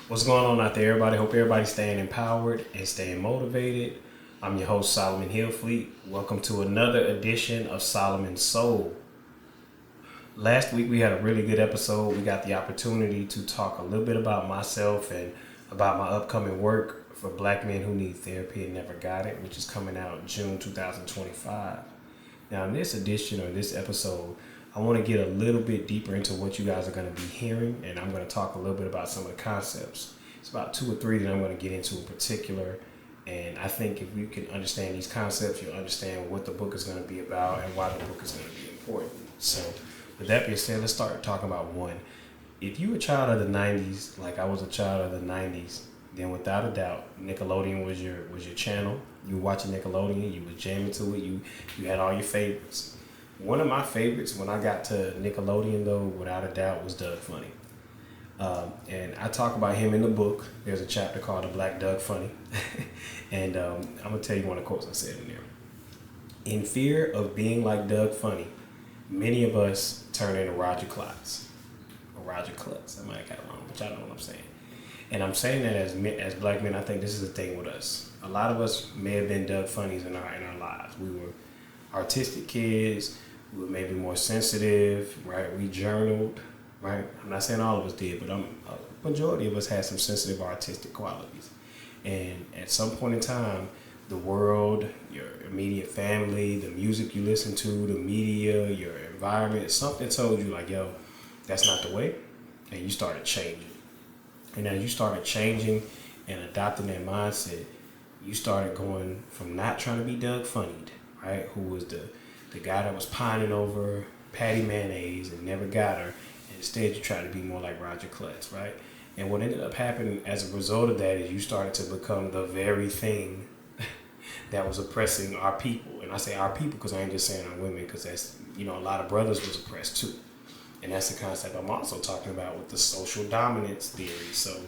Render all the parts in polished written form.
What's going on out there, everybody? Hope everybody's staying empowered and staying motivated. I'm your host, Solomon Hillfleet. Welcome to another edition of Solomon's Soul. Last week we had a really good episode. We got the opportunity to talk a little bit about myself and about my upcoming work for Black men who need therapy and never got it, which is coming out June 2025. Now, in this edition or this episode, I want to get a little bit deeper into what you guys are going to be hearing, and I'm going to talk a little bit about some of the concepts. It's about 2 or 3 that I'm going to get into in particular, and I think if you can understand these concepts, you'll understand what the book is going to be about and why the book is going to be important. So, with that being said, let's start talking about one. If you were a child of the 90s, like I was a child of the 90s, then without a doubt, Nickelodeon was your channel. You were watching Nickelodeon, you were jamming to it, you had all your favorites. One of my favorites when I got to Nickelodeon, though, without a doubt, was Doug Funny. And I talk about him in the book. There's a chapter called The Black Doug Funny. And I'm going to tell you one of the quotes I said in there. In fear of being like Doug Funny, many of us turn into Roger Klotz. Or Roger Klutz. I might have got it wrong, but y'all know what I'm saying. And I'm saying that as black men, I think this is the thing with us. A lot of us may have been Doug Funnies in our lives. We were artistic kids. We were maybe more sensitive, right? We journaled, right? I'm not saying all of us did, but a majority of us had some sensitive artistic qualities. And at some point in time, the world, your immediate family, the music you listen to, the media, your environment, something told you like, yo, that's not the way. And you started changing. And as you started changing and adopting that mindset, you started going from not trying to be Doug Funnied, right? Who was the guy that was pining over Patty Mayonnaise and never got her. And instead, you tried to be more like Roger Klutz, right? And what ended up happening as a result of that is you started to become the very thing that was oppressing our people. And I say our people because I ain't just saying our women, because that's, a lot of brothers was oppressed too. And that's the concept I'm also talking about with the social dominance theory. So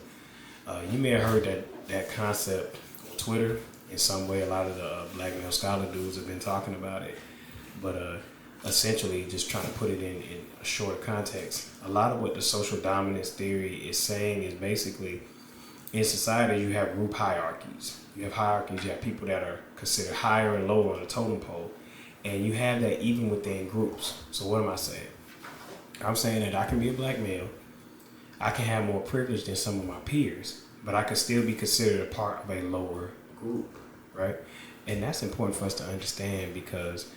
you may have heard that concept on Twitter. In some way, a lot of the black male scholar dudes have been talking about it. But essentially, just trying to put it in a shorter context, a lot of what the social dominance theory is saying is basically, in society, you have group hierarchies. You have hierarchies, you have people that are considered higher and lower on the totem pole. And you have that even within groups. So what am I saying? I'm saying that I can be a black male. I can have more privilege than some of my peers, but I can still be considered a part of a lower group, right? And that's important for us to understand because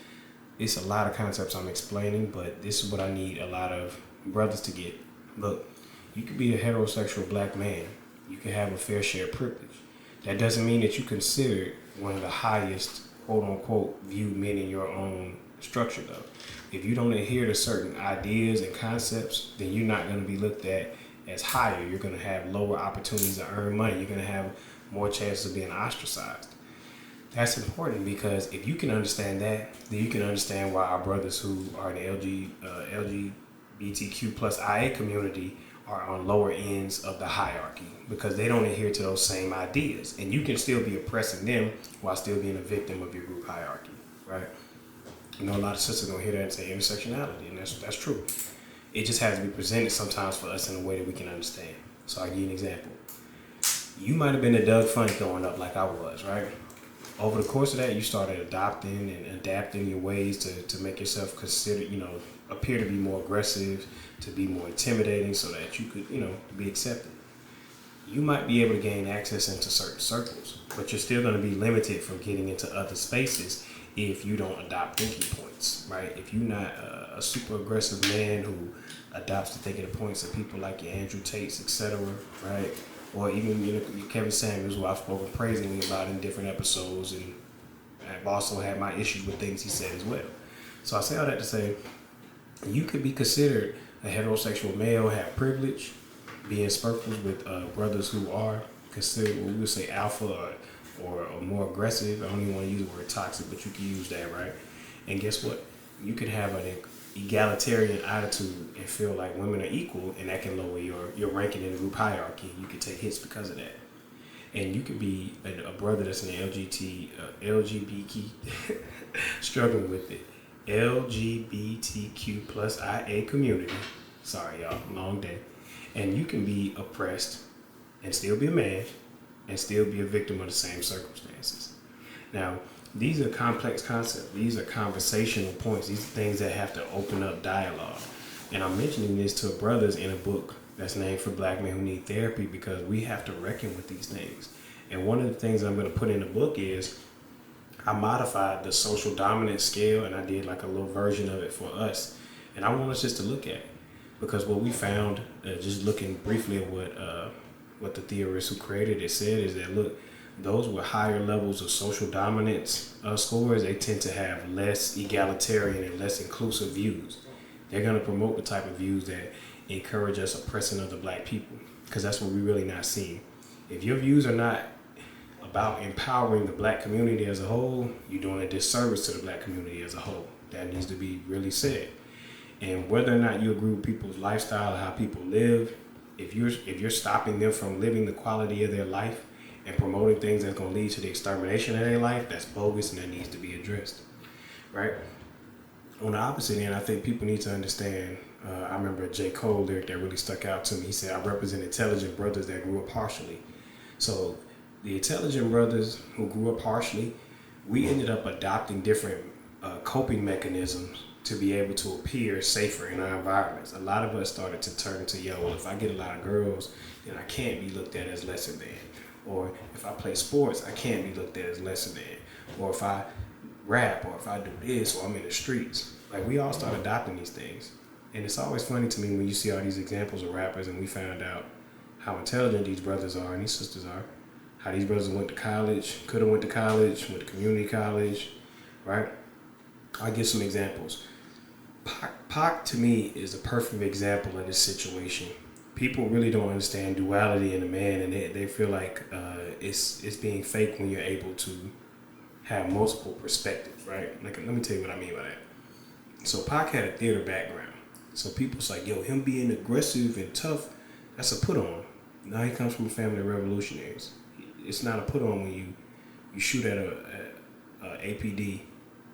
it's a lot of concepts I'm explaining, but this is what I need a lot of brothers to get. Look, you could be a heterosexual black man. You can have a fair share of privilege. That doesn't mean that you consider one of the highest, quote unquote, viewed men in your own structure, though. If you don't adhere to certain ideas and concepts, then you're not going to be looked at as higher. You're going to have lower opportunities to earn money. You're going to have more chances of being ostracized. That's important because if you can understand that, then you can understand why our brothers who are in the LGBTQ plus IA community are on lower ends of the hierarchy because they don't adhere to those same ideas. And you can still be oppressing them while still being a victim of your group hierarchy, right? A lot of sisters gonna hear that and say intersectionality, and that's true. It just has to be presented sometimes for us in a way that we can understand. So I'll give you an example. You might have been a Doug Funny growing up like I was, right? Over the course of that, you started adopting and adapting your ways to make yourself consider, appear to be more aggressive, to be more intimidating so that you could, be accepted. You might be able to gain access into certain circles, but you're still going to be limited from getting into other spaces if you don't adopt thinking points, right? If you're not a super aggressive man who adopts the thinking points of people like your Andrew Tates, etc., right? Or even your Kevin Samuels, who I've spoken praisingly about in different episodes, and I've also had my issues with things he said as well. So I say all that to say, you could be considered a heterosexual male, have privilege, be in circles with brothers who are considered what we would say alpha or more aggressive. I don't even want to use the word toxic, but you can use that, right? And guess what? You can have an egalitarian attitude and feel like women are equal, and that can lower your ranking in the group hierarchy. You can take hits because of that. And you could be a brother that's in the LGBT struggling with it. LGBTQ plus IA community. Sorry, y'all, long day. And you can be oppressed and still be a man and still be a victim of the same circumstances. Now, these are complex concepts. These are conversational points. These are things that have to open up dialogue. And I'm mentioning this to brothers in a book that's named For Black Men Who Need Therapy, because we have to reckon with these things. And one of the things I'm going to put in the book is I modified the social dominance scale, and I did like a little version of it for us. And I want us just to look at it, because what we found, just looking briefly at what the theorists who created it said, is that, look, those with higher levels of social dominance scores, they tend to have less egalitarian and less inclusive views. They're going to promote the type of views that encourage us oppressing other black people, because that's what we're really not seeing. If your views are not about empowering the black community as a whole, you're doing a disservice to the black community as a whole. That needs to be really said. And whether or not you agree with people's lifestyle, how people live, if you're stopping them from living the quality of their life and promoting things that's going to lead to the extermination of their life, that's bogus, and that needs to be addressed, right? On the opposite end, I think people need to understand, I remember a J. Cole lyric that really stuck out to me. He said, I represent intelligent brothers that grew up partially. So the intelligent brothers who grew up partially, we ended up adopting different coping mechanisms to be able to appear safer in our environments. A lot of us started to turn to, well, if I get a lot of girls, then I can't be looked at as lesser than. Or if I play sports, I can't be looked at as lesser than. Or if I rap, or if I do this, or I'm in the streets. Like, we all start adopting these things. And it's always funny to me when you see all these examples of rappers and we found out how intelligent these brothers are and these sisters are. How these brothers went to college, could have went to college, went to community college, right? I'll give some examples. Pac to me is a perfect example of this situation. People really don't understand duality in a man, and they feel like it's being fake when you're able to have multiple perspectives, right? Like, let me tell you what I mean by that. So Pac had a theater background. So people's like, him being aggressive and tough, that's a put on. Now he comes from a family of revolutionaries. It's not a put on when you shoot at a APD,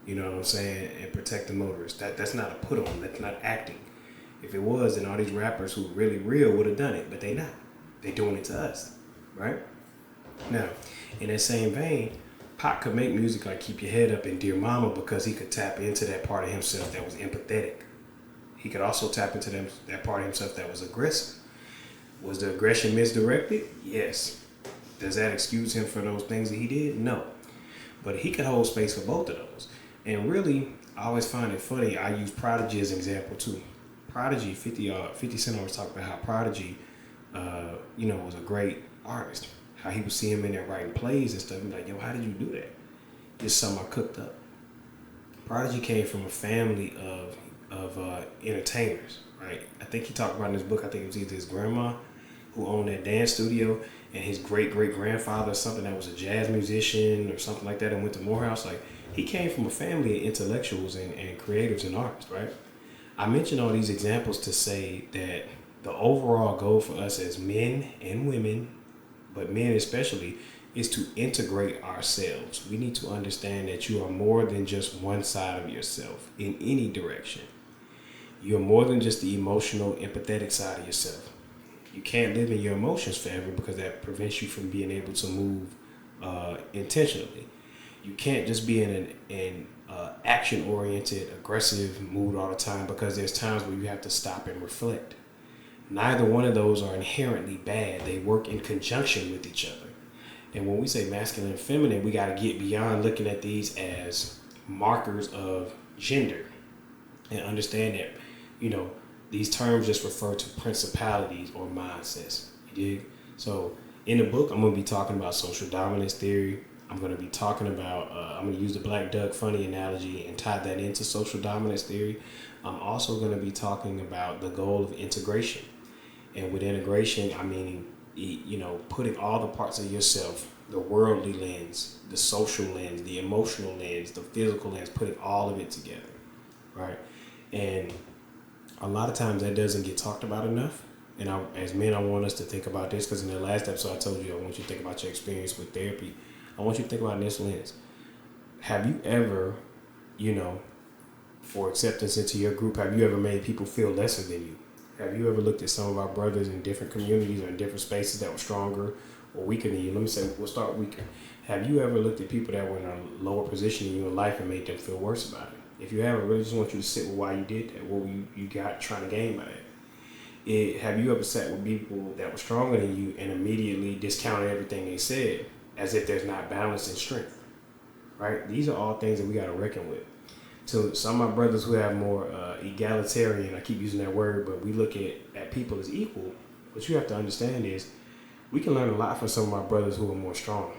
you know what I'm saying, and protect the motorists. That's not a put on. That's not acting. If it was, then all these rappers who are really real would have done it, but they not. They doing it to us, right? Now, in that same vein, Pac could make music like Keep Your Head Up and Dear Mama because he could tap into that part of himself that was empathetic. He could also tap into that part of himself that was aggressive. Was the aggression misdirected? Yes. Does that excuse him for those things that he did? No. But he could hold space for both of those. And really, I always find it funny. I use Prodigy as an example too. Prodigy, 50 Cent always talked about how Prodigy, was a great artist. How he would see him in there writing plays and stuff. And like, how did you do that? It's something I cooked up. Prodigy came from a family of entertainers, right? I think he talked about in his book, I think it was either his grandma who owned that dance studio and his great-great-grandfather, something that was a jazz musician or something like that, and went to Morehouse. Like, he came from a family of intellectuals and creatives and artists, right? I mention all these examples to say that the overall goal for us as men and women, but men especially, is to integrate ourselves. We need to understand that you are more than just one side of yourself in any direction. You're more than just the emotional, empathetic side of yourself. You can't live in your emotions forever because that prevents you from being able to move intentionally. You can't just be in an action-oriented, aggressive mood all the time because there's times where you have to stop and reflect. Neither one of those are inherently bad. They work in conjunction with each other. And when we say masculine and feminine, we got to get beyond looking at these as markers of gender and understand that, these terms just refer to principalities or mindsets. You dig? So in the book, I'm going to be talking about social dominance theory. I'm going to be talking about, I'm going to use the Black Duck Funny analogy and tie that into social dominance theory. I'm also going to be talking about the goal of integration. And with integration, I mean, putting all the parts of yourself, the worldly lens, the social lens, the emotional lens, the physical lens, putting all of it together, right? And a lot of times that doesn't get talked about enough. And as men, I want us to think about this because in the last episode I told you I want you to think about your experience with therapy. I want you to think about this lens. Have you ever, for acceptance into your group, have you ever made people feel lesser than you? Have you ever looked at some of our brothers in different communities or in different spaces that were stronger or weaker than you? Let me say, we'll start weaker. Have you ever looked at people that were in a lower position than you in life and made them feel worse about it? If you haven't, I really just want you to sit with why you did that, what you got trying to gain by that. Have you ever sat with people that were stronger than you and immediately discounted everything they said as if there's not balance and strength? Right? These are all things that we got to reckon with. So some of my brothers who have more egalitarian, I keep using that word, but we look at people as equal. What you have to understand is we can learn a lot from some of my brothers who are more strong.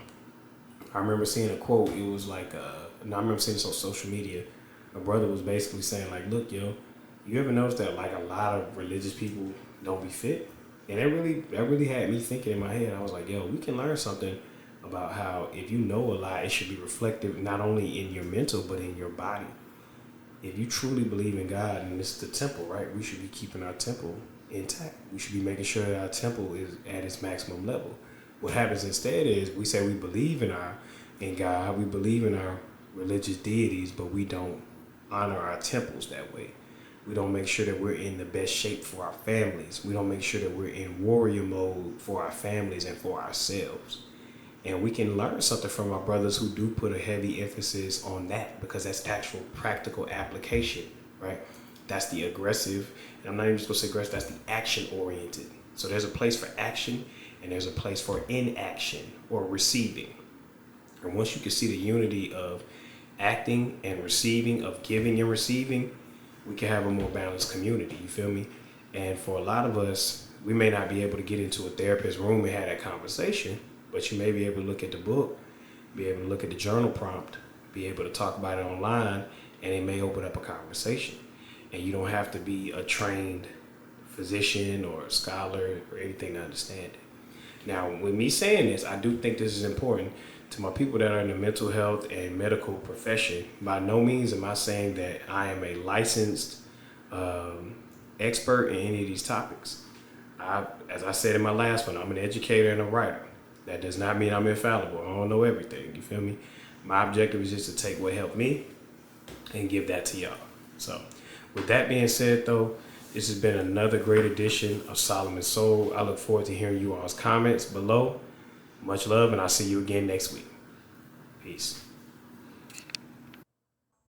I remember seeing a quote. It was like, I remember seeing this on social media. A brother was basically saying like, look, yo, you ever notice that like a lot of religious people don't be fit? And that really had me thinking in my head. I was like, yo, we can learn something about how if you know a lot, it should be reflective not only in your mental, but in your body. If you truly believe in God, and it's the temple, right? We should be keeping our temple intact. We should be making sure that our temple is at its maximum level. What happens instead is we say we believe in God, we believe in our religious deities, but we don't honor our temples that way. We don't make sure that we're in the best shape for our families. We don't make sure that we're in warrior mode for our families and for ourselves. And we can learn something from our brothers who do put a heavy emphasis on that, because that's actual practical application, right? That's the aggressive, and I'm not even just gonna say aggressive, that's the action oriented. So there's a place for action and there's a place for inaction or receiving. And once you can see the unity of acting and receiving, of giving and receiving, we can have a more balanced community, you feel me? And for a lot of us, we may not be able to get into a therapist's room and have that conversation, but you may be able to look at the book, be able to look at the journal prompt, be able to talk about it online, and it may open up a conversation. And you don't have to be a trained physician or a scholar or anything to understand it. Now, with me saying this, I do think this is important to my people that are in the mental health and medical profession. By no means am I saying that I am a licensed expert in any of these topics. As I said in my last one, I'm an educator and a writer. That does not mean I'm infallible. I don't know everything. You feel me? My objective is just to take what helped me and give that to y'all. So with that being said, though, this has been another great edition of Solomon Soul. I look forward to hearing you all's comments below. Much love, and I'll see you again next week. Peace.